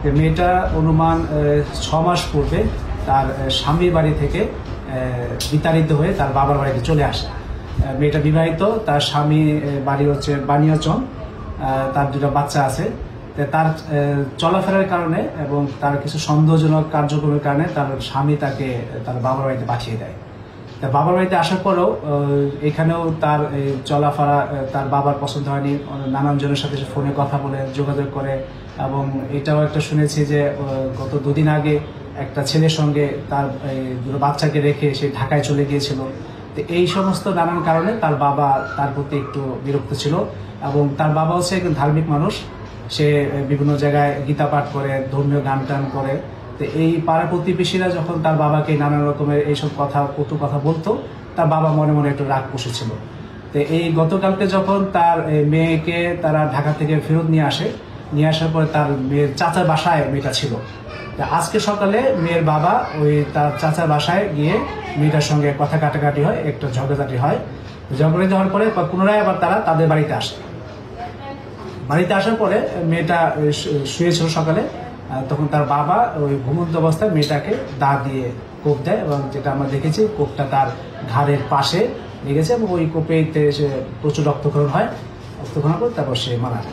মেয়েটা অনুমান 6 মাস পূর্বে তার স্বামীর বাড়ি থেকে বিতাড়িত হয়ে তার বাবার বাড়িতে চলে আসে। মেয়েটা বিবাহিত, তার স্বামী বাড়ি হচ্ছে বানিয়াচং, তার 2টা বাচ্চা আছে। তার চলাফেরার কারণে এবং তার কিছু সন্দেহজনক কার্যক্রমের কারণে তার স্বামী তাকে তার বাবার বাড়িতে পাঠিয়ে দেয়। তার বাবার বাড়িতে আসার পরেও এখানেও তার চলাফেরা তার বাবার পছন্দ হয়নি। নানান জনের সাথে ফোনে কথা বলে যোগাযোগ করে, এবং এটাও একটা শুনেছি যে গত 2 দিন আগে একটা ছেলের সঙ্গে তার 2 বাচ্চাকে রেখে সে ঢাকায় চলে গিয়েছিল। তো এই সমস্ত নানান কারণে তার বাবা তার প্রতি একটু বিরক্ত ছিল, এবং তার বাবা হচ্ছে একজন ধার্মিক মানুষ। সে বিভিন্ন জায়গায় গীতা পাঠ করে, ধর্মীয় গান টান করে। তো এই পাড়া প্রতিবেশীরা যখন তার বাবাকে নানান রকমের এইসব কটু কথা বলতো, তার বাবা মনে মনে একটু রাগ পুষেছিল। তো এই গতকালকে যখন তার মেয়েকে তারা ঢাকা থেকে ফেরত নিয়ে আসার পরে তার মেয়ের চাচার বাসায় মেয়েটা ছিল। আজকে সকালে মেয়ের বাবা ওই তার চাচার বাসায় গিয়ে মেয়েটার সঙ্গে কথা কাটাকাটি হয়, একটা ঝগড়াঝাটি হয়। ঝগড়াঝাটি হওয়ার পরে পুনরায় আবার তারা তাদের বাড়িতে আসে। বাড়িতে আসার পরে মেয়েটা শুয়েছিল সকালে, তখন তার বাবা ওই ঘুমন্ত অবস্থায় মেয়েটাকে দা দিয়ে কোপ দেয়, এবং যেটা আমরা দেখেছি কোপটা তার ঘাড়ের পাশে লেগেছে, এবং ওই কোপেতে প্রচুর রক্তক্ষরণ হয়। রক্তক্ষরণ করে তারপর সে মারা যায়।